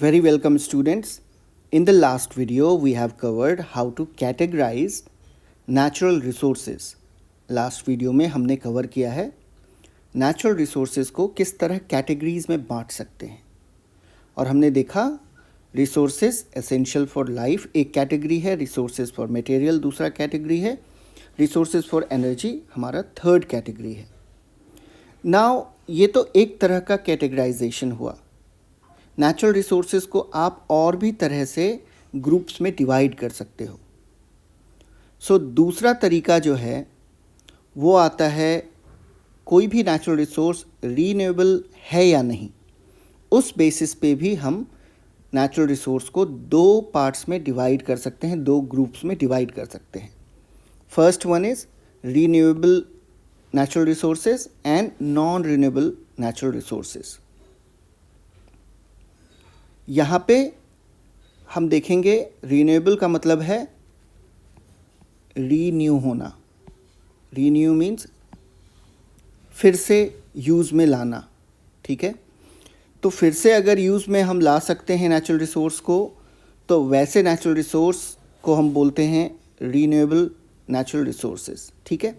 Very welcome students. In the last video we have covered how to categorize natural resources. Last video में हमने cover किया है natural resources को किस तरह कैटेगरीज में बांट सकते हैं और हमने देखा resources essential for life एक कैटेगरी है, resources for material दूसरा कैटेगरी है, resources for energy हमारा थर्ड कैटेगरी है. Now ये तो एक तरह का कैटेगराइजेशन हुआ. नेचुरल रिसोर्सेज को आप और भी तरह से ग्रुप्स में डिवाइड कर सकते हो. दूसरा तरीका जो है वो आता है कोई भी नेचुरल रिसोर्स रीन्यूएबल है या नहीं, उस बेसिस पे भी हम नेचुरल रिसोर्स को दो पार्ट्स में डिवाइड कर सकते हैं, दो ग्रुप्स में डिवाइड कर सकते हैं. First one is renewable natural resources and non renewable natural resources. यहाँ पे हम देखेंगे रीन्यूएबल का मतलब है रीन्यू होना. रीन्यू मीन्स फिर से यूज़ में लाना. ठीक है, तो फिर से अगर यूज़ में हम ला सकते हैं नेचुरल रिसोर्स को, तो वैसे नेचुरल रिसोर्स को हम बोलते हैं रीन्यूएबल नेचुरल रिसोर्सेज. ठीक है,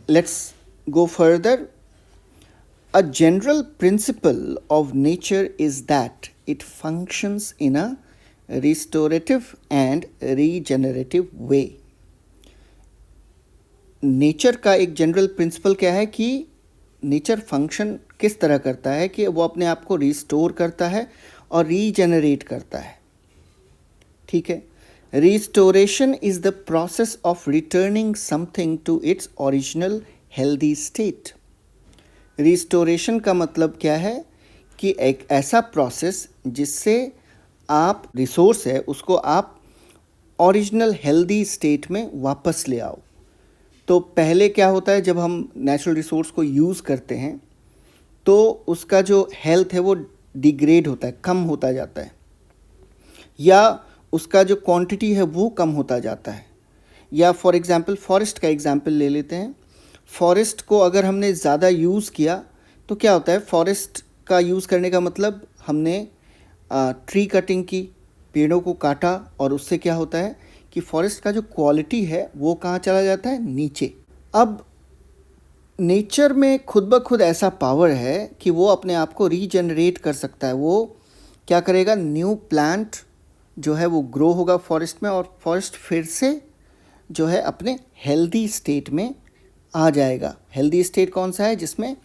let's go further. A general principle of nature is that it functions in a restorative and regenerative way. Nature का एक जनरल प्रिंसिपल क्या है कि नेचर फंक्शन किस तरह करता है कि वो अपने आप को रिस्टोर करता है और रीजेनरेट करता है. ठीक है, restoration is the process of returning something to its original healthy state. Restoration का मतलब क्या है कि एक ऐसा प्रोसेस जिससे आप रिसोर्स है उसको आप ओरिजिनल हेल्दी स्टेट में वापस ले आओ. तो पहले क्या होता है, जब हम नेचुरल रिसोर्स को यूज़ करते हैं तो उसका जो हेल्थ है वो डिग्रेड होता है, कम होता जाता है, या उसका जो क्वांटिटी है वो कम होता जाता है. या फॉर एग्जांपल फॉरेस्ट का एग्जांपल ले लेते हैं. फॉरेस्ट को अगर हमने ज़्यादा यूज़ किया तो क्या होता है, फॉरेस्ट का यूज़ करने का मतलब हमने ट्री कटिंग की, पेड़ों को काटा, और उससे क्या होता है कि फॉरेस्ट का जो क्वालिटी है वो कहाँ चला जाता है, नीचे. अब नेचर में खुद ब खुद ऐसा पावर है कि वो अपने आप को रीजनरेट कर सकता है. वो क्या करेगा, न्यू प्लांट जो है वो ग्रो होगा फॉरेस्ट में, और फॉरेस्ट फिर से जो है अपने हेल्दी स्टेट में आ जाएगा. हेल्दी स्टेट कौन सा है, जिसमें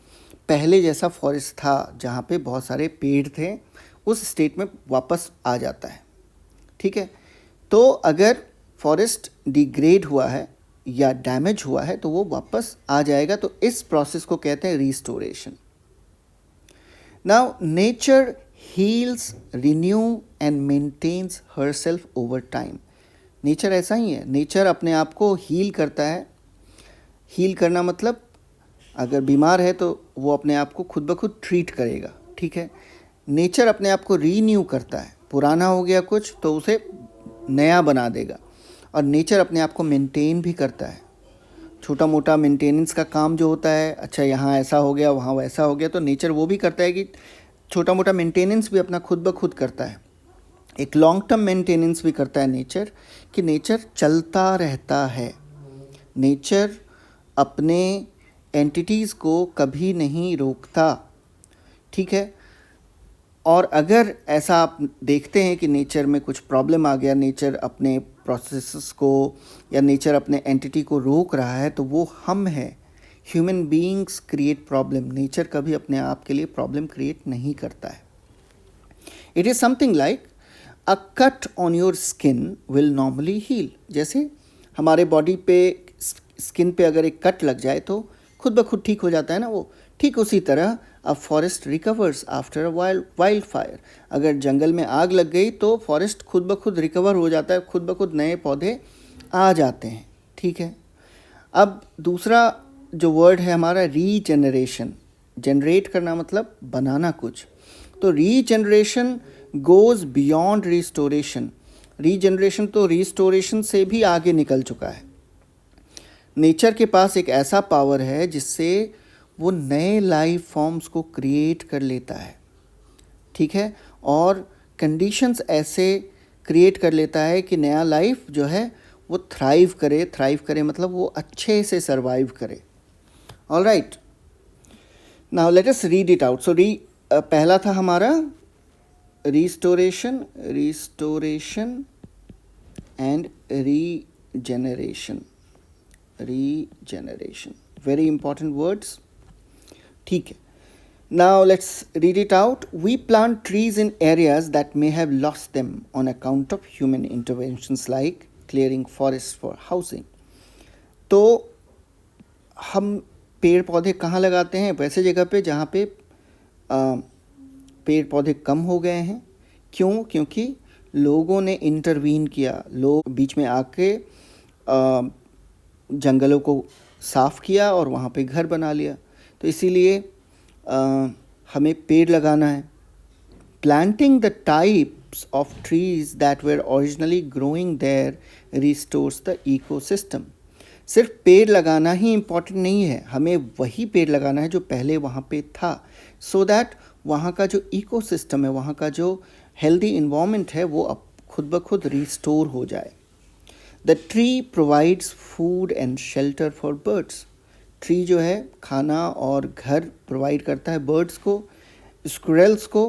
पहले जैसा फॉरेस्ट था जहाँ पे बहुत सारे पेड़ थे, उस स्टेट में वापस आ जाता है. ठीक है, तो अगर फॉरेस्ट डिग्रेड हुआ है या डैमेज हुआ है तो वो वापस आ जाएगा. तो इस प्रोसेस को कहते हैं restoration. Now nature heals, renew and maintains herself over time. Nature ऐसा ही है, नेचर अपने आप को हील करता है. हील करना मतलब अगर बीमार है तो वो अपने आप को खुद ब खुद ट्रीट करेगा. ठीक है, नेचर अपने आप को रीन्यू करता है. पुराना हो गया कुछ तो उसे नया बना देगा. और नेचर अपने आप को मेंटेन भी करता है. छोटा मोटा मेंटेनेंस का काम जो होता है, अच्छा यहाँ ऐसा हो गया वहाँ वैसा हो गया, तो नेचर वो भी करता है कि छोटा मोटा मेंटेनेंस भी अपना खुद ब खुद करता है. एक लॉन्ग टर्म मेंटेनेंस भी करता है नेचर, कि नेचर चलता रहता है. नेचर अपने एंटिटीज़ को कभी नहीं रोकता. ठीक है, और अगर ऐसा आप देखते हैं कि नेचर में कुछ प्रॉब्लम आ गया, नेचर अपने प्रोसेसेस को या नेचर अपने एंटिटी को रोक रहा है, तो वो हम हैं. Human beings create problem. Nature कभी अपने आप के लिए प्रॉब्लम क्रिएट नहीं करता है. It is something like a cut on your skin will normally heal. जैसे हमारे बॉडी पे स्किन पे अगर एक कट लग जाए तो खुद ब खुद ठीक हो जाता है ना वो. ठीक उसी तरह a forest recovers after a wild fire. अगर जंगल में आग लग गई तो फॉरेस्ट खुद ब खुद रिकवर हो जाता है, खुद ब खुद नए पौधे आ जाते हैं. ठीक है, अब दूसरा जो वर्ड है हमारा रीजनरेशन. जनरेट करना मतलब बनाना कुछ. तो regeneration goes beyond restoration. Regeneration तो रिस्टोरेशन से भी आगे निकल चुका है. नेचर के पास एक ऐसा पावर है जिससे वो नए लाइफ फॉर्म्स को क्रिएट कर लेता है. ठीक है, और कंडीशंस ऐसे क्रिएट कर लेता है कि नया लाइफ जो है वो थ्राइव करे मतलब वो अच्छे से सरवाइव करे. All right, now let us read it out. So पहला था हमारा restoration and regeneration. Very important words. ठीक है. Now let's read it out. We plant trees in areas that may have lost them on account of human interventions like clearing forests for housing. तो हम पेड़ पौधे कहाँ लगाते हैं? वैसे जगह पे जहाँ पे पेड़ पौधे कम हो गए हैं. क्यों? क्योंकि लोगों ने इंटरवीन किया, लोग बीच में आके जंगलों को साफ़ किया और वहाँ पे घर बना लिया. तो इसीलिए हमें पेड़ लगाना है. Planting the types of trees that were originally growing there restores the ecosystem. सिर्फ पेड़ लगाना ही इम्पॉर्टेंट नहीं है, हमें वही पेड़ लगाना है जो पहले वहाँ पे था, सो दैट वहाँ का जो इकोसिस्टम है, वहाँ का जो हेल्दी इन्वायरमेंट है, वो अब खुद ब खुद रिस्टोर हो जाए. The tree provides food and shelter for birds. Tree जो है खाना और घर प्रोवाइड करता है बर्ड्स को, स्क्विरल्स को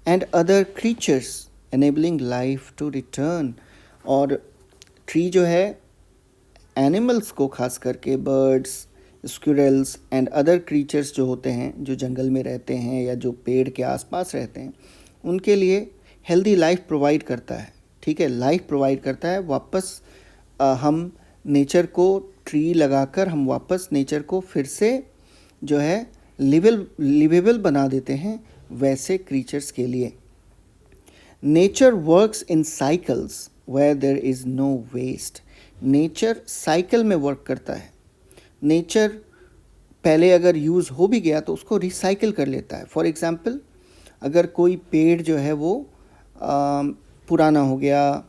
and other creatures, enabling life to return. और ट्री जो है एनिमल्स को, खास करके birds, squirrels and other creatures जो होते हैं, जो जंगल में रहते हैं या जो पेड़ के आसपास रहते हैं, उनके लिए हेल्दी लाइफ प्रोवाइड करता है. ठीक है, लाइफ प्रोवाइड करता है. वापस हम नेचर को, ट्री लगाकर हम वापस नेचर को फिर से जो है लिवेबल बना देते हैं वैसे क्रीचर्स के लिए. Nature works in cycles where there is no waste. Nature cycle में वर्क करता है. नेचर पहले अगर यूज़ हो भी गया तो उसको रिसाइकिल कर लेता है. फॉर एग्ज़ाम्पल, अगर कोई पेड़ जो है वो पुराना हो गया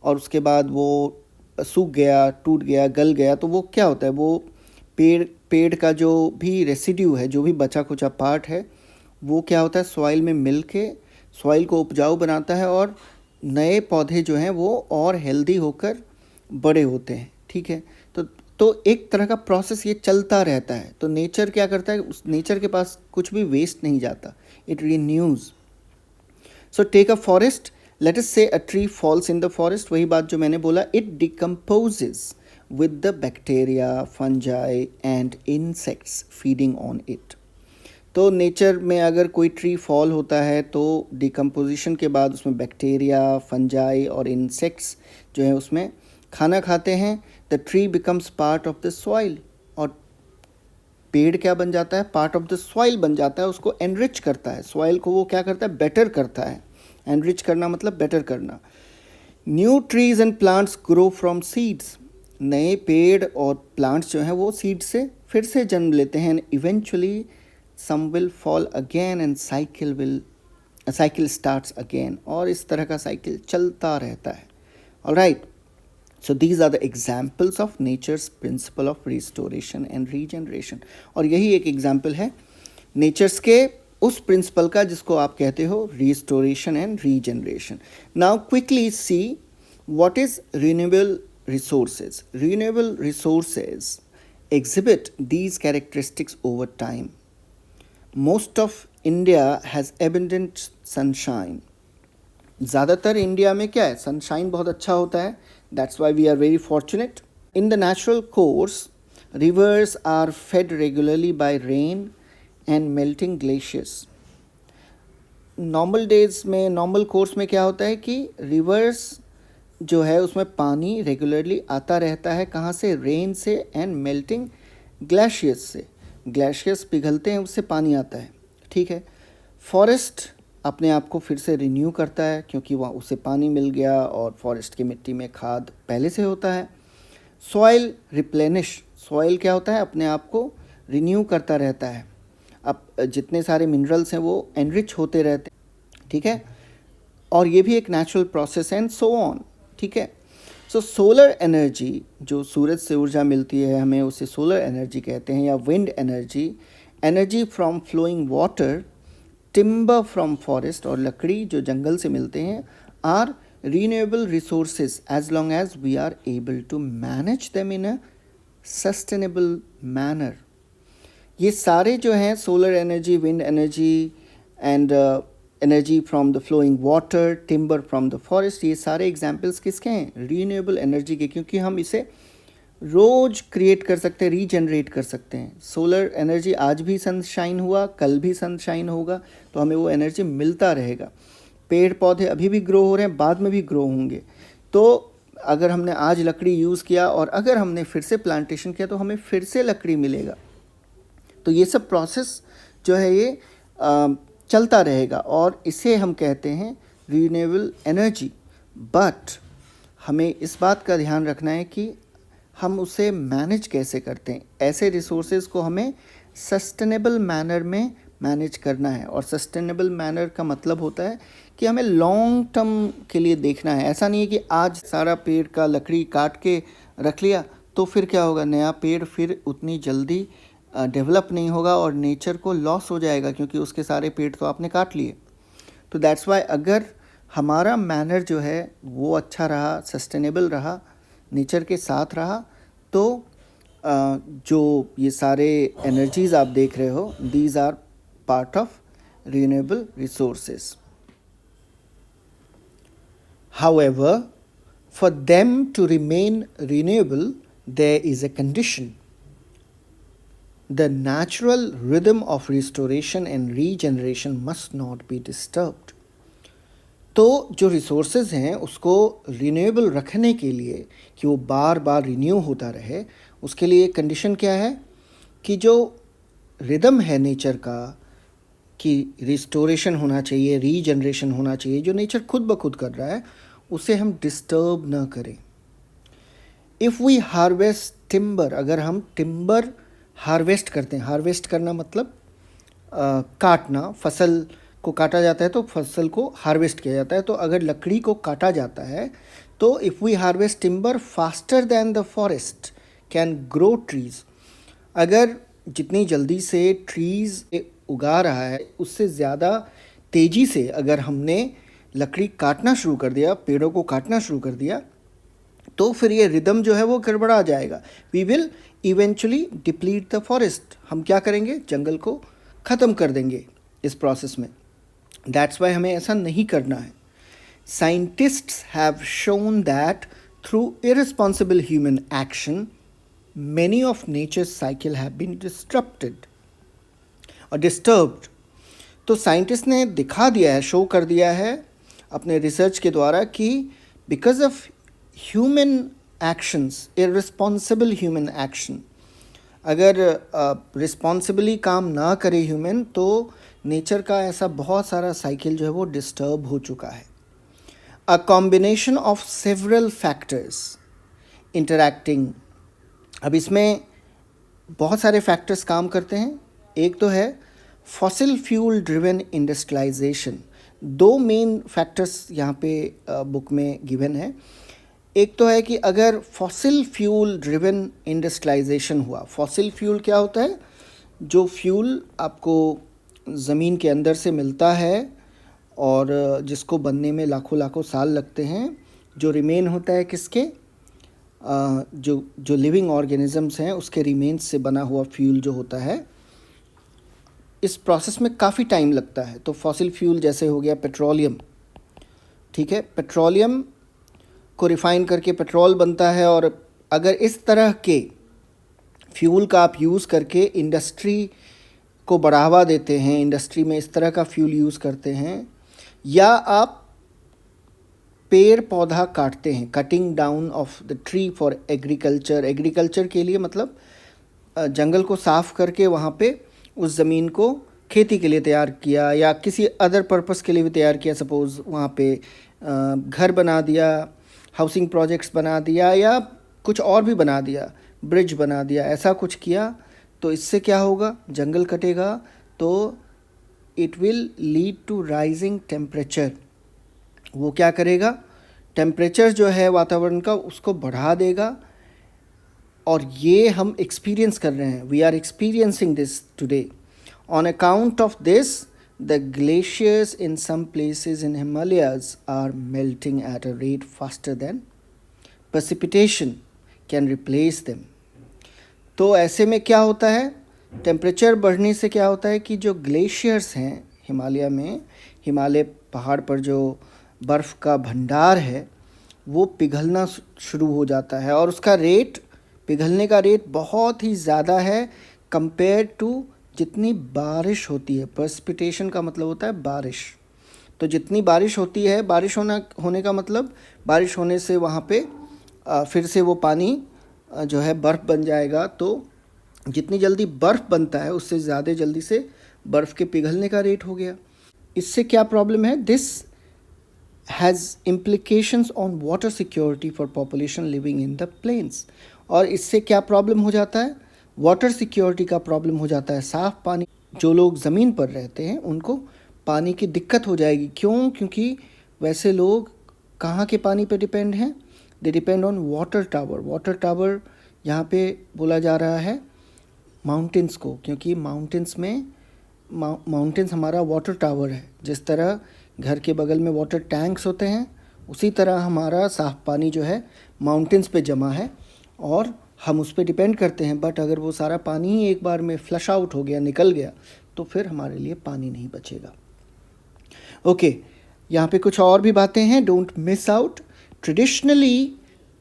और उसके बाद वो सूख गया, टूट गया, गल गया, तो वो क्या होता है, वो पेड़ का जो भी रेसिड्यू है, जो भी बचा खुचा पार्ट है, वो क्या होता है, सॉइल में मिल के सॉइल को उपजाऊ बनाता है और नए पौधे जो हैं वो और हेल्दी होकर बड़े होते हैं. ठीक है, तो एक तरह का प्रोसेस ये चलता रहता है. तो नेचर क्या करता है, उस नेचर के पास कुछ भी वेस्ट नहीं जाता, it renews. So take a forest. Let us say a tree falls in the forest. वही बात जो मैंने बोला, it decomposes with the bacteria, fungi and insects feeding on it. तो नेचर में अगर कोई ट्री फॉल होता है तो डिकम्पोजिशन के बाद उसमें बैक्टीरिया, फंजाई और इंसेक्ट्स जो है उसमें खाना खाते हैं. The tree becomes part of the soil. और पेड़ क्या बन जाता है, पार्ट ऑफ द सॉइल बन जाता है. उसको एनरिच करता है, सॉइल को वो क्या करता है, बेटर करता है. एनरिच करना मतलब बेटर करना. New trees and plants grow from seeds. नए पेड़ और प्लांट्स जो हैं वो सीड से फिर से जन्म लेते हैं. Eventually some will fall again and cycle starts again. और इस तरह का साइकिल चलता रहता है. Alright, so these are the examples of nature's principle of restoration and regeneration. और यही एक एग्जाम्पल है नेचर्स के उस प्रिंसिपल का जिसको आप कहते हो restoration and regeneration. Now quickly see what is renewable resources. Renewable resources exhibit these characteristics over time. Most of India has abundant sunshine. ज़्यादातर इंडिया में क्या है, सनशाइन बहुत अच्छा होता है. That's why we are very fortunate. In the natural course rivers are fed regularly by rain and melting glaciers. Normal days में, normal course में क्या होता है कि रिवर्स जो है उसमें पानी रेगुलरली आता रहता है. कहाँ से, रेन से एंड मेल्टिंग ग्लेशियर्स से. ग्लेशियर्स पिघलते हैं, उससे पानी आता है. ठीक है. फॉरेस्ट अपने आप को फिर से रिन्यू करता है क्योंकि वहाँ उसे पानी मिल गया और फॉरेस्ट की मिट्टी में खाद पहले से होता है. Soil replenish. सॉइल क्या होता है, अपने आप को रिन्यू करता रहता है. अब जितने सारे मिनरल्स हैं वो एनरिच होते रहते हैं. ठीक है, और ये भी एक नेचुरल प्रोसेस है एंड सो ऑन. ठीक है. सो सोलर एनर्जी, जो सूरज से ऊर्जा मिलती है हमें, उसे सोलर एनर्जी कहते हैं, या wind energy. Energy from flowing water timber from forest और लकड़ी जो जंगल से मिलते हैं are renewable resources as long as we are able to manage them in a sustainable manner. ये सारे जो हैं solar energy, wind energy and energy from the flowing water, timber from the forest, ये सारे एग्जाम्पल्स किसके हैं? Renewable energy के, क्योंकि हम इसे रोज क्रिएट कर सकते हैं, रीजनरेट कर सकते हैं। सोलर एनर्जी आज भी सनशाइन हुआ, कल भी सनशाइन होगा, तो हमें वो एनर्जी मिलता रहेगा। पेड़ पौधे अभी भी ग्रो हो रहे हैं, बाद में भी ग्रो होंगे। तो अगर हमने आज लकड़ी यूज़ किया और अगर हमने फिर से प्लांटेशन किया तो हमें फिर से लकड़ी मिलेगा। तो ये सब प्रोसेस जो है ये चलता रहेगा और इसे हम कहते हैं रीन्यूएबल एनर्जी। बट हमें इस बात का ध्यान रखना है कि हम उसे मैनेज कैसे करते हैं। ऐसे रिसोर्सेज को हमें सस्टेनेबल मैनर में मैनेज करना है, और सस्टेनेबल मैनर का मतलब होता है कि हमें लॉन्ग टर्म के लिए देखना है। ऐसा नहीं है कि आज सारा पेड़ का लकड़ी काट के रख लिया तो फिर क्या होगा, नया पेड़ फिर उतनी जल्दी डेवलप नहीं होगा और नेचर को लॉस हो जाएगा, क्योंकि उसके सारे पेड़ तो आपने काट लिए। तो दैट्स वाई अगर हमारा मैनर जो है वो अच्छा रहा, सस्टेनेबल रहा, नेचर के साथ रहा, तो जो ये सारे एनर्जीज़ आप देख रहे हो, these are part of renewable resources. However, for them to remain renewable, there is a condition. The natural rhythm of restoration and regeneration must not be disturbed. तो जो रिसोर्सेज हैं उसको रिन्यूएबल रखने के लिए, कि वो बार बार रिन्यू होता रहे, उसके लिए कंडीशन क्या है कि जो रिदम है नेचर का, कि रिस्टोरेशन होना चाहिए, रीजनरेशन होना चाहिए, जो नेचर खुद ब खुद कर रहा है उसे हम डिस्टर्ब ना करें। इफ़ वी हार्वेस्ट टिम्बर, अगर हम टिम्बर हार्वेस्ट करते हैं, हार्वेस्ट करना मतलब काटना, फसल को काटा जाता है तो फसल को हार्वेस्ट किया जाता है। तो अगर लकड़ी को काटा जाता है तो if we harvest timber faster than the forest can grow trees, अगर जितनी जल्दी से ट्रीज़ उगा रहा है उससे ज़्यादा तेज़ी से अगर हमने लकड़ी काटना शुरू कर दिया, पेड़ों को काटना शुरू कर दिया, तो फिर ये रिदम जो है वो गड़बड़ा जाएगा। We will eventually deplete the forest, हम क्या करेंगे, जंगल को ख़त्म कर देंगे इस प्रोसेस में। दैट्स वाई हमें ऐसा नहीं करना है। Scientists have shown that through irresponsible human action many of nature's cycle have been disrupted or disturbed। तो साइंटिस्ट ने दिखा दिया है, शो कर दिया है अपने रिसर्च के द्वारा कि because of human actions, irresponsible human action, अगर रिस्पॉन्सिबली काम ना करे ह्यूमन तो नेचर का ऐसा बहुत सारा साइकिल जो है वो डिस्टर्ब हो चुका है। A combination of several factors interacting, अब इसमें बहुत सारे फैक्टर्स काम करते हैं। एक तो है फॉसिल फ्यूल ड्रिवन इंडस्ट्रियलाइजेशन। दो मेन फैक्टर्स यहाँ पे बुक में गिवन है। एक तो है कि अगर फॉसिल फ्यूल ड्रिवन इंडस्ट्रियलाइजेशन हुआ, फॉसिल फ्यूल क्या होता है, जो फ्यूल आपको ज़मीन के अंदर से मिलता है और जिसको बनने में लाखों लाखों साल लगते हैं, जो रिमेन होता है किसके, जो लिविंग ऑर्गेनिजम्स हैं उसके रिमेन्स से बना हुआ फ्यूल जो होता है, इस प्रोसेस में काफ़ी टाइम लगता है। तो फॉसिल फ्यूल जैसे हो गया पेट्रोलियम, ठीक है, पेट्रोलियम को रिफ़ाइन करके पेट्रोल बनता है। और अगर इस तरह के फ्यूल का आप यूज़ करके इंडस्ट्री को बढ़ावा देते हैं, इंडस्ट्री में इस तरह का फ्यूल यूज़ करते हैं, या आप पेड़ पौधा काटते हैं, cutting down of the tree for agriculture, agriculture के लिए मतलब जंगल को साफ़ करके वहाँ पे उस ज़मीन को खेती के लिए तैयार किया या किसी अदर पर्पस के लिए भी तैयार किया। सपोज़ वहाँ पे घर बना दिया, हाउसिंग प्रोजेक्ट्स बना दिया या कुछ और भी बना दिया, ब्रिज बना दिया, ऐसा कुछ किया, तो इससे क्या होगा, जंगल कटेगा तो it will lead to rising temperature. वो क्या करेगा, टेम्परेचर जो है वातावरण का उसको बढ़ा देगा। और ये हम एक्सपीरियंस कर रहे हैं, we are experiencing this today. On account of this The glaciers in some places in Himalayas are melting at a rate faster than precipitation can replace them. तो ऐसे में क्या होता है, टेम्परेचर बढ़ने से क्या होता है कि जो ग्लेशियर्स हैं हिमालय में, हिमालय पहाड़ पर जो बर्फ़ का भंडार है वो पिघलना शुरू हो जाता है, और उसका रेट, पिघलने का रेट बहुत ही ज़्यादा है कंपेयर टू जितनी बारिश होती है। प्रेसिपिटेशन का मतलब होता है बारिश। तो जितनी बारिश होती है, बारिश होने का मतलब बारिश होने से वहाँ पे फिर से वो पानी जो है बर्फ़ बन जाएगा। तो जितनी जल्दी बर्फ़ बनता है उससे ज़्यादा जल्दी से बर्फ़ के पिघलने का रेट हो गया। इससे क्या प्रॉब्लम है, this has implications on water security for population living in the plains. और इससे क्या प्रॉब्लम हो जाता है, वाटर सिक्योरिटी का प्रॉब्लम हो जाता है। साफ़ पानी, जो लोग ज़मीन पर रहते हैं उनको पानी की दिक्कत हो जाएगी। क्यों? क्योंकि वैसे लोग कहाँ के पानी पे डिपेंड हैं, they depend on water tower. Water tower यहाँ पे बोला जा रहा है माउंटेन्स को, क्योंकि माउंटेन्स में माउंटेन्स हमारा वाटर टावर है। जिस तरह घर के बगल में वाटर टैंक्स होते हैं, उसी तरह हमारा साफ़ पानी जो है माउंटेन्स पे जमा है और हम उस पर डिपेंड करते हैं। बट अगर वो सारा पानी ही एक बार में फ्लश आउट हो गया, निकल गया, तो फिर हमारे लिए पानी नहीं बचेगा। ओके, यहाँ पे कुछ और भी बातें हैं, don't miss out. Traditionally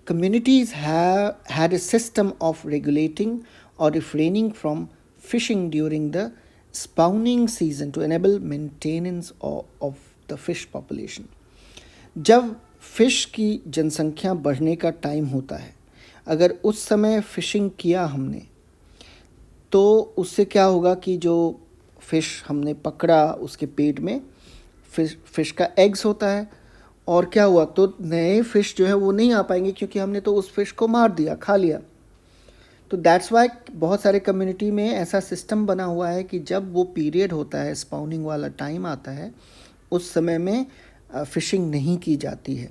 communities have had a system of regulating or refraining from fishing during the spawning season to enable maintenance of the fish population. जब फिश की जनसंख्या बढ़ने का टाइम होता है, अगर उस समय फिशिंग किया हमने, तो उससे क्या होगा कि जो फ़िश हमने पकड़ा उसके पेट में फ़िश का एग्स होता है, और क्या हुआ, तो नए फ़िश जो है वो नहीं आ पाएंगे क्योंकि हमने तो उस फ़िश को मार दिया, खा लिया। तो दैट्स वाई बहुत सारे कम्युनिटी में ऐसा सिस्टम बना हुआ है कि जब वो पीरियड होता है, स्पाउनिंग वाला टाइम आता है, उस समय में फ़िशिंग नहीं की जाती है।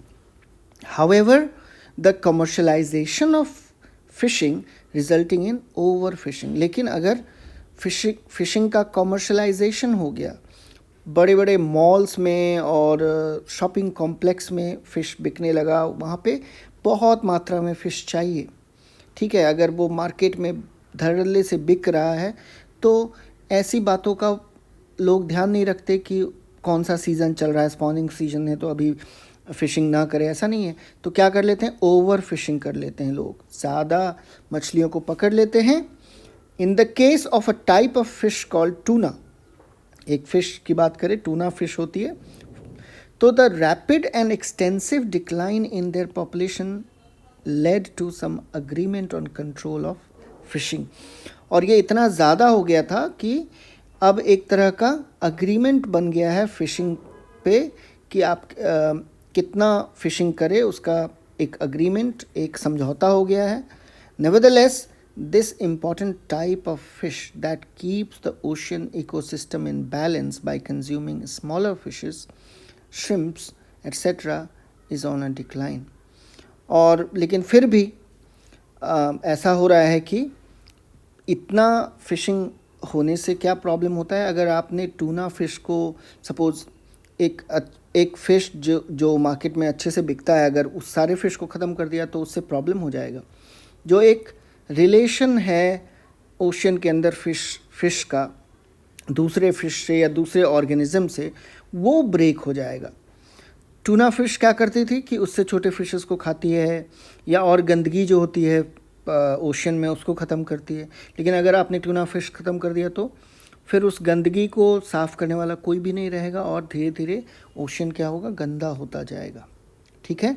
However the commercialisation of fishing resulting in over fishing. लेकिन अगर फिशिंग का कमर्शलाइजेशन हो गया, बड़े बड़े मॉल्स में और शॉपिंग कॉम्प्लेक्स में फ़िश बिकने लगा, वहाँ पे बहुत मात्रा में फ़िश चाहिए, ठीक है। अगर वो मार्केट में धड़ल्ले से बिक रहा है, तो ऐसी बातों का लोग ध्यान नहीं रखते कि कौन सा सीज़न चल रहा है, स्पॉनिंग सीजन है तो अभी फ़िशिंग ना करें, ऐसा नहीं है। तो क्या कर लेते हैं, ओवर फिशिंग कर लेते हैं लोग, ज़्यादा मछलियों को पकड़ लेते हैं। In the case of a type of fish called tuna, एक फ़िश की बात करें, टूना फिश होती है, तो the rapid and extensive decline in their population led to some agreement on control of fishing. और ये इतना ज़्यादा हो गया था कि अब एक तरह का अग्रीमेंट बन गया है फ़िशिंग पे कि आप कितना फ़िशिंग करें, उसका एक अग्रीमेंट, एक समझौता हो गया है। Nevertheless this important type of fish that keeps the ocean ecosystem in balance by consuming smaller fishes, shrimps, etc. is on a decline. और लेकिन फिर भी ऐसा हो रहा है कि इतना फिशिंग होने से क्या प्रॉब्लम होता है, अगर आपने टूना फ़िश को सपोज़ एक फ़िश जो मार्केट में अच्छे से बिकता है, अगर उस सारे फ़िश को ख़त्म कर दिया तो उससे प्रॉब्लम हो जाएगा। जो एक रिलेशन है ओशन के अंदर फ़िश का दूसरे फ़िश से या दूसरे ऑर्गेनिज़म से, वो ब्रेक हो जाएगा। टूना फ़िश क्या करती थी कि उससे छोटे फ़िशेस को खाती है, या और गंदगी जो होती है ओशन में उसको ख़त्म करती है। लेकिन अगर आपने टूना फ़िश ख़त्म कर दिया तो फिर उस गंदगी को साफ़ करने वाला कोई भी नहीं रहेगा, और धीरे धीरे ओशन क्या होगा, गंदा होता जाएगा, ठीक है।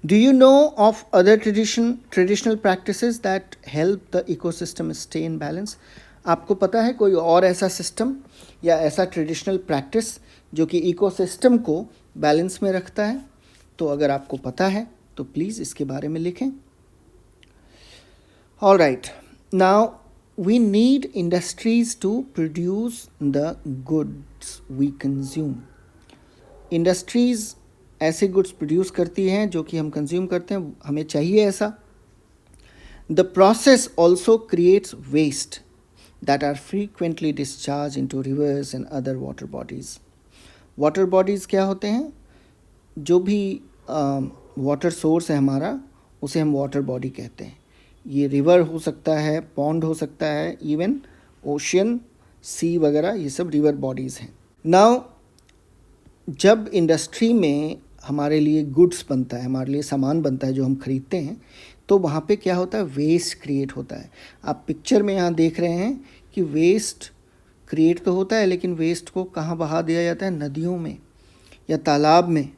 Do you know of other traditional practices that help the ecosystem stay in balance? आपको पता है कोई और ऐसा सिस्टम या ऐसा ट्रेडिशनल प्रैक्टिस जो कि इकोसिस्टम को बैलेंस में रखता है? तो अगर आपको पता है तो प्लीज़ इसके बारे में लिखें। All right, now we need industries to produce the goods we consume. Industries ऐसे गुड्स प्रोड्यूस करती हैं जो कि हम कंज्यूम करते हैं, हमें चाहिए ऐसा। The process also creates waste that are frequently discharged into rivers and other water bodies. Water bodies क्या होते हैं? जो भी वाटर सोर्स है हमारा, उसे हम वाटर बॉडी कहते हैं. ये रिवर हो सकता है, पॉन्ड हो सकता है, इवन ओशियन, सी वगैरह, ये सब रिवर बॉडीज़ हैं. नाउ जब इंडस्ट्री में हमारे लिए गुड्स बनता है, हमारे लिए सामान बनता है जो हम खरीदते हैं, तो वहाँ पे क्या होता है? वेस्ट क्रिएट होता है. आप पिक्चर में यहाँ देख रहे हैं कि वेस्ट क्रिएट तो होता है, लेकिन वेस्ट को कहाँ बहा दिया जाता है? नदियों में या तालाब में.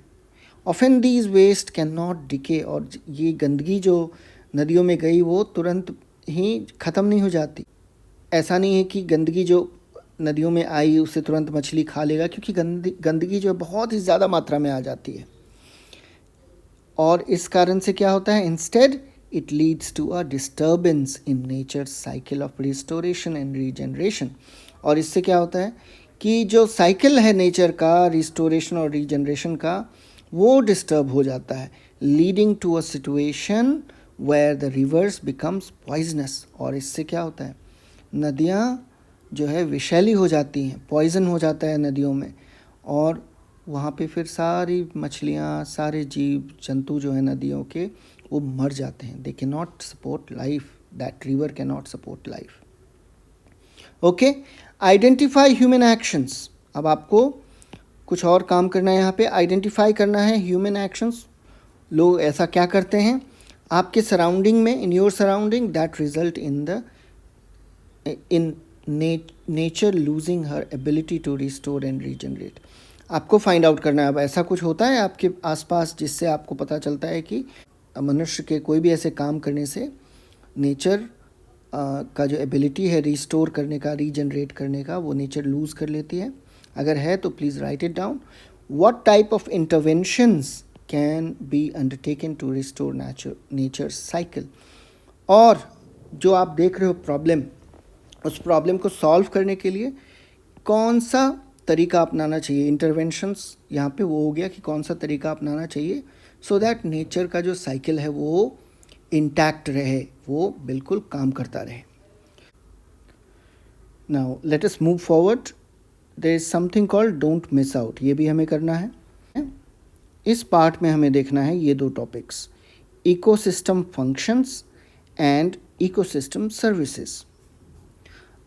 Often these waste can not decay, और ये गंदगी जो नदियों में गई वो तुरंत ही ख़त्म नहीं हो जाती. ऐसा नहीं है कि गंदगी जो नदियों में आई उससे तुरंत मछली खा लेगा, क्योंकि गंदगी जो है बहुत ही ज़्यादा मात्रा में आ जाती है. और इस कारण से क्या होता है? Instead it leads to a disturbance in nature cycle of restoration and regeneration. और इससे क्या होता है कि जो साइकिल है नेचर का, रिस्टोरेशन और रीजनरेशन का, वो डिस्टर्ब हो जाता है, leading to a situation where the rivers becomes poisonous. और इससे क्या होता है? नदियाँ जो है विषैली हो जाती हैं, पॉइजन हो जाता है नदियों में, और वहाँ पे फिर सारी मछलियाँ, सारे जीव जंतु जो हैं नदियों के, वो मर जाते हैं. दे can not support life, that river can not support life. Okay, identify human actions. अब आपको कुछ और काम करना है यहाँ पे, आइडेंटिफाई करना है ह्यूमन एक्शंस. लोग ऐसा क्या करते हैं आपके सराउंडिंग में, in your surrounding, that result in nature losing her ability to restore and regenerate. आपको फाइंड आउट करना है. अब ऐसा कुछ होता है आपके आसपास जिससे आपको पता चलता है कि मनुष्य के कोई भी ऐसे काम करने से नेचर का जो एबिलिटी है रिस्टोर करने का, रीजनरेट करने का, वो नेचर लूज़ कर लेती है. अगर है तो please write it down. What type of interventions can be undertaken to restore nature cycle. और जो आप देख रहे हो प्रॉब्लम, उस प्रॉब्लम को सॉल्व करने के लिए कौन सा तरीका अपनाना चाहिए. इंटरवेंशंस यहाँ पे वो हो गया कि कौन सा तरीका अपनाना चाहिए सो दैट नेचर का जो साइकिल है वो इंटैक्ट रहे, वो बिल्कुल काम करता रहे. Now let us move forward. There is something called don't miss out. ये भी हमें करना है. इस पार्ट में हमें देखना है ये दो topics, ecosystem functions and ecosystem services.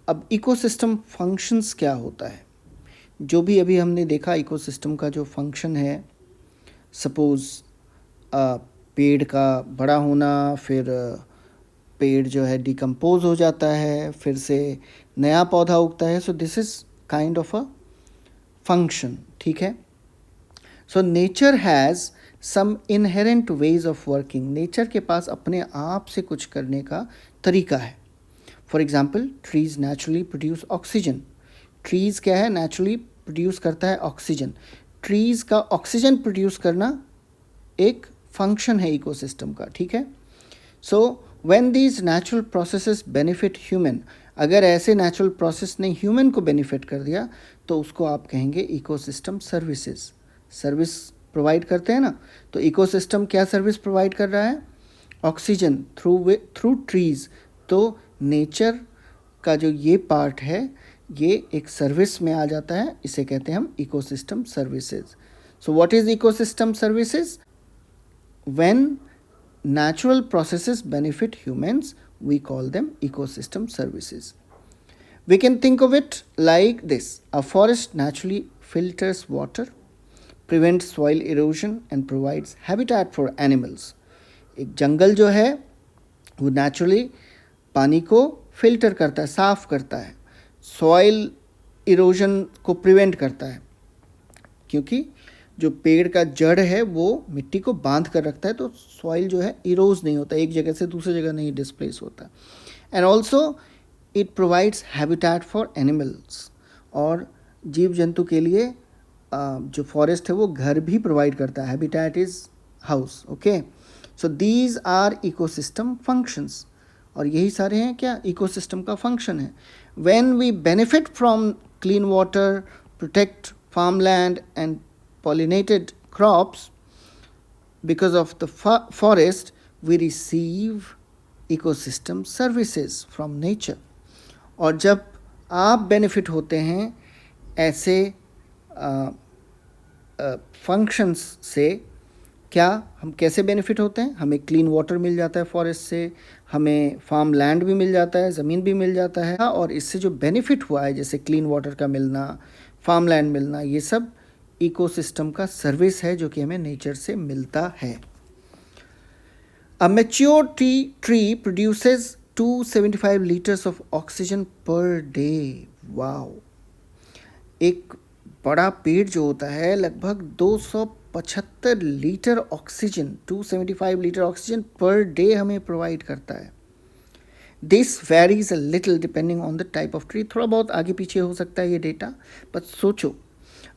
अब इकोसिस्टम फंक्शंस क्या होता है? जो भी अभी हमने देखा इकोसिस्टम का जो फंक्शन है, सपोज़ पेड़ का बड़ा होना, फिर पेड़ जो है डिकम्पोज हो जाता है, फिर से नया पौधा उगता है. So this is kind of a function. ठीक है. So nature has some inherent ways of working. Nature के पास अपने आप से कुछ करने का तरीका है. For example, trees naturally produce oxygen. Trees क्या है? नेचुरली प्रोड्यूस करता है ऑक्सीजन. ट्रीज़ का ऑक्सीजन प्रोड्यूस करना एक फंक्शन है इकोसिस्टम का. ठीक है. So when these natural processes benefit human, अगर ऐसे नेचुरल प्रोसेस ने ह्यूमन को बेनिफिट कर दिया तो उसको आप कहेंगे इकोसिस्टम सर्विसेज. सर्विस प्रोवाइड करते हैं ना, तो इकोसिस्टम क्या सर्विस प्रोवाइड कर रहा है? Oxygen through trees. तो नेचर का जो ये पार्ट है ये एक सर्विस में आ जाता है, इसे कहते हैं हम ecosystem services. So what is ecosystem services? When natural processes benefit humans, we call them ecosystem services. We can think of it like this. A forest naturally filters water, prevents soil erosion and provides habitat for animals. एक जंगल जो है वो naturally पानी को filter करता है, साफ़ करता है, सॉइल इरोजन को प्रिवेंट करता है, क्योंकि जो पेड़ का जड़ है वो मिट्टी को बांध कर रखता है, तो सॉइल जो है इरोज नहीं होता, एक जगह से दूसरी जगह नहीं डिस्प्लेस होता. And also it provides habitat for animals. और जीव जंतु के लिए जो फॉरेस्ट है वो घर भी प्रोवाइड करता है. Habitat is house. Okay. So these are ecosystem functions. और यही सारे हैं क्या इकोसिस्टम का फंक्शन है. When we benefit from clean water, protect farmland and pollinated crops because of the forest, we receive ecosystem services from nature. और जब आप बेनिफिट होते हैं ऐसे फंक्शंस से, क्या हम कैसे बेनिफिट होते हैं? हमें क्लीन वाटर मिल जाता है फॉरेस्ट से, हमें फार्म लैंड भी मिल जाता है, ज़मीन भी मिल जाता है, और इससे जो बेनिफिट हुआ है जैसे क्लीन वाटर का मिलना, फार्म लैंड मिलना, ये सब इकोसिस्टम का सर्विस है जो कि हमें नेचर से मिलता है। A mature tree produces 275 liters of oxygen per day. Wow! एक बड़ा पेड़ जो होता है लगभग 275 litre oxygen, 275 litre oxygen per day हमें प्रोवाइड करता है। This varies a little depending on the type of tree, थोड़ा बहुत आगे पीछे हो सकता है ये डेटा, बट सोचो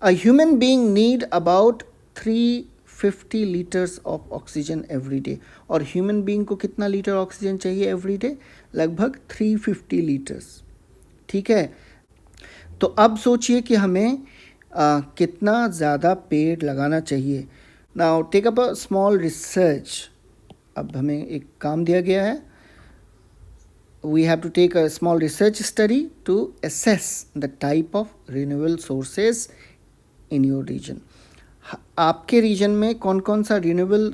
a human being need about 350 litres of oxygen every day. और ह्यूमन बीइंग को कितना लीटर ऑक्सीजन चाहिए एवरी डे? लगभग 350 लीटर्स। ठीक है, तो अब सोचिए कि हमें कितना ज़्यादा पेड़ लगाना चाहिए। Now take up a small research. अब हमें एक काम दिया गया है, we have to take a small research study to assess the type of renewable sources in your region. आपके रीजन में कौन कौन सा रिन्यूएबल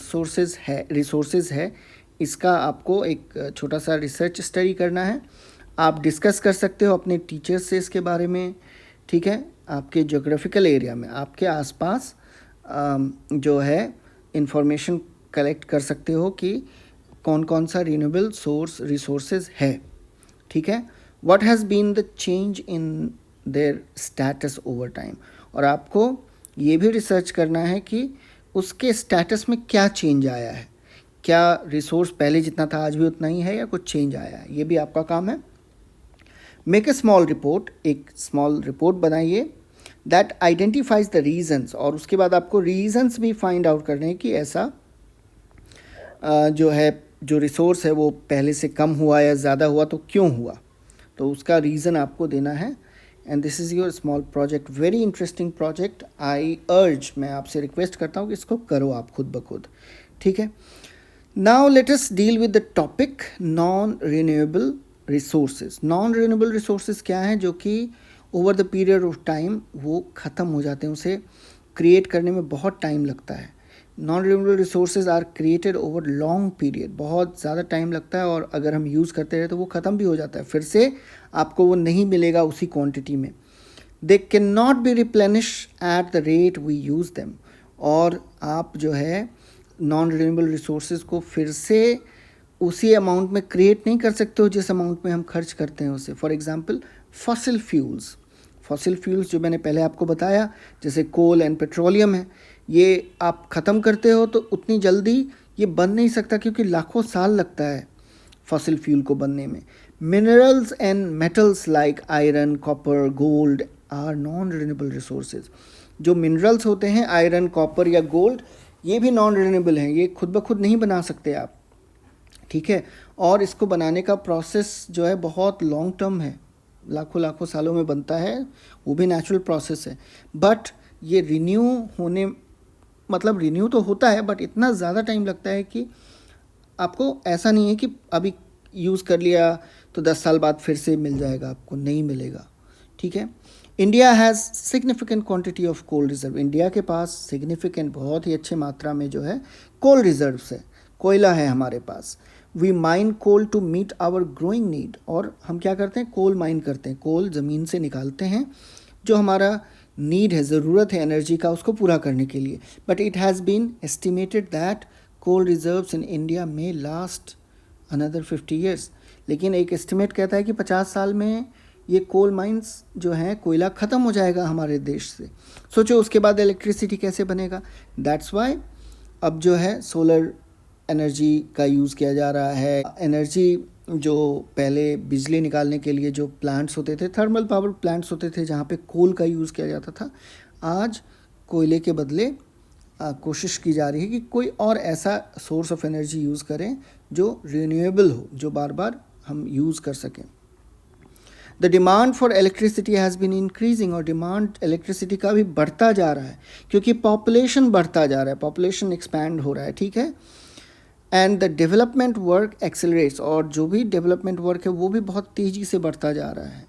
रिसोर्सेज है, इसका आपको एक छोटा सा रिसर्च स्टडी करना है। आप डिस्कस कर सकते हो अपने टीचर्स से इसके बारे में। ठीक है, आपके जोग्राफिकल एरिया में, आपके आसपास जो है इंफॉर्मेशन कलेक्ट कर सकते हो कि कौन कौन सा रिन्यूएबल रिसोर्सेज है। ठीक है, what has been the change in their status over time, और आपको ये भी रिसर्च करना है कि उसके स्टेटस में क्या चेंज आया है, क्या रिसोर्स पहले जितना था आज भी उतना ही है या कुछ चेंज आया है, ये भी आपका काम है। मेक ए स्मॉल रिपोर्ट, एक स्मॉल रिपोर्ट बनाइए दैट आइडेंटिफाइज द रीजंस, और उसके बाद आपको रीजंस भी फाइंड आउट करने हैं कि ऐसा जो रिसोर्स है वो पहले से कम हुआ या ज़्यादा हुआ तो क्यों हुआ, तो उसका रीज़न आपको देना है। And this is your small project, very interesting project. मैं आपसे रिक्वेस्ट करता हूँ कि इसको करो आप खुद ब खुद। ठीक है, now let us deal with the topic non renewable resources. Non renewable resources क्या हैं जो कि over the period of time वो ख़त्म हो जाते हैं, उसे क्रिएट करने में बहुत टाइम लगता है। Non renewable resources are created over long period, बहुत ज़्यादा टाइम लगता है, और अगर हम यूज़ करते रहे तो वो ख़त्म भी हो जाता है, फिर से आपको वो नहीं मिलेगा उसी क्वांटिटी में। They can not be replenish at the rate we use them, और आप जो है नॉन रिन्यूएबल रिसोर्सेज को फिर से उसी अमाउंट में क्रिएट नहीं कर सकते हो जिस अमाउंट में हम खर्च करते हैं उसे। फॉर एग्जांपल फॉसिल फ्यूल्स जो मैंने पहले आपको बताया, जैसे कोल एंड पेट्रोलियम है, ये आप ख़त्म करते हो तो उतनी जल्दी ये बन नहीं सकता क्योंकि लाखों साल लगता है फॉसिल फ्यूल को बनने में। Minerals and metals like iron, copper, gold are non renewable resources. जो मिनरल्स होते हैं आयरन, कॉपर या गोल्ड, ये भी नॉन रिन्यूएबल हैं, ये खुद ब खुद नहीं बना सकते आप। ठीक है, और इसको बनाने का प्रोसेस जो है बहुत लॉन्ग टर्म है, लाखों सालों में बनता है, वो भी नेचुरल प्रोसेस है। बट ये रिन्यू तो होता है, बट इतना ज़्यादा टाइम लगता है कि आपको ऐसा नहीं है कि अभी यूज़ कर लिया तो 10 साल बाद फिर से मिल जाएगा, आपको नहीं मिलेगा। ठीक है, India has significant quantity of coal reserve. India के पास सिग्निफिकेंट, बहुत ही अच्छे मात्रा में जो है कोल रिजर्व्स है, कोयला है हमारे पास। We mine coal to meet our growing need, और हम क्या करते हैं, कोल माइन करते हैं, कोल ज़मीन से निकालते हैं, जो हमारा नीड है, ज़रूरत है एनर्जी का, उसको पूरा करने के लिए। But it has been estimated that coal reserves in India में लास्ट अनदर 50 ईयर्स। लेकिन एक एस्टिमेट कहता है कि 50 साल में ये कोल माइंस जो हैं, कोयला ख़त्म हो जाएगा हमारे देश से। सोचो उसके बाद इलेक्ट्रिसिटी कैसे बनेगा। दैट्स वाई अब जो है सोलर एनर्जी का यूज़ किया जा रहा है। एनर्जी जो पहले बिजली निकालने के लिए जो प्लांट्स होते थे, थर्मल पावर प्लांट्स होते थे जहाँ पे कोल का यूज़ किया जाता था, आज कोयले के बदले कोशिश की जा रही है कि कोई और ऐसा सोर्स ऑफ एनर्जी यूज़ करें जो रिन्यूएबल हो, जो बार बार हम यूज़ कर सकें। The demand for electricity has been increasing, और डिमांड इलेक्ट्रिसिटी का भी बढ़ता जा रहा है क्योंकि पॉपुलेशन बढ़ता जा रहा है, पॉपुलेशन एक्सपैंड हो रहा है। ठीक है, and the development work accelerates, और जो भी डेवलपमेंट वर्क है वो भी बहुत तेज़ी से बढ़ता जा रहा है,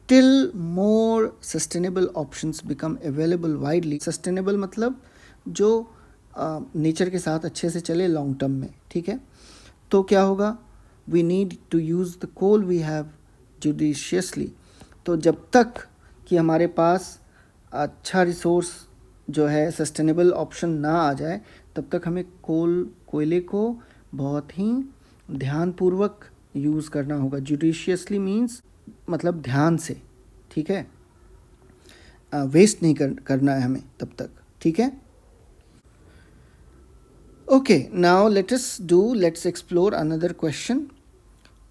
till more sustainable options become available widely. Sustainable मतलब जो नेचर के साथ अच्छे से चले लॉन्ग टर्म में, ठीक है। तो क्या होगा, we need to use the coal we have judiciously. तो जब तक कि हमारे पास अच्छा रिसोर्स जो है सस्टेनेबल ऑप्शन ना आ जाए, तब तक हमें कोयले को बहुत ही ध्यानपूर्वक यूज़ करना होगा। जुडिशियसली मीन्स मतलब ध्यान से, ठीक है, वेस्ट नहीं करना है हमें तब तक, ठीक है। Okay, now let's explore another question.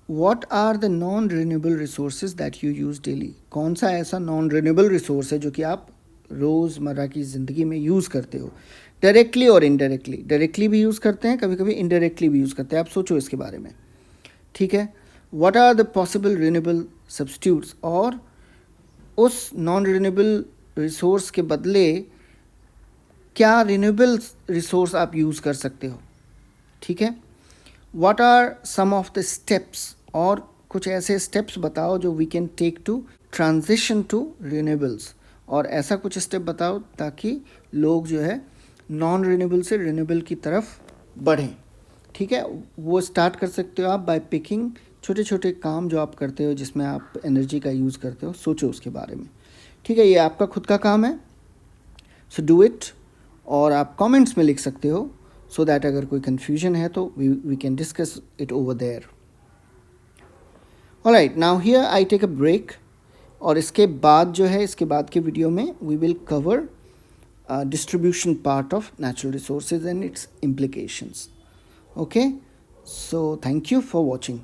What are the non renewable resources that you use daily? कौन सा ऐसा नॉन रिन्यूएबल रिसोर्स है जो कि आप रोज़मर्रा की ज़िंदगी में यूज़ करते हो, डायरेक्टली और इनडायरेक्टली? डायरेक्टली भी यूज़ करते हैं, कभी कभी इनडायरेक्टली भी यूज़ करते हैं, आप सोचो इसके बारे में, ठीक है। What are the possible renewable substitutes, और उस नॉन रिन्यूएबल रिसोर्स के बदले क्या रिन्यूएबल रिसोर्स आप यूज़ कर सकते हो, ठीक है। What are some of the steps, और कुछ ऐसे स्टेप्स बताओ जो we can take to transition to renewables, और ऐसा कुछ स्टेप बताओ ताकि लोग जो है नॉन रिन्यूएबल से रिन्यूएबल की तरफ बढ़ें, ठीक है। वो स्टार्ट कर सकते हो आप बाय पिकिंग छोटे छोटे काम जो आप करते हो जिसमें आप एनर्जी का यूज़ करते हो, सोचो उसके बारे में, ठीक है। ये आपका खुद का काम है, सो डू इट। और आप कमेंट्स में लिख सकते हो सो दैट अगर कोई कन्फ्यूजन है तो we can discuss it over there. Alright, now here I take a break, और इसके बाद जो है, इसके बाद के वीडियो में we will cover distribution part of natural resources and its implications. Okay, so thank you for watching.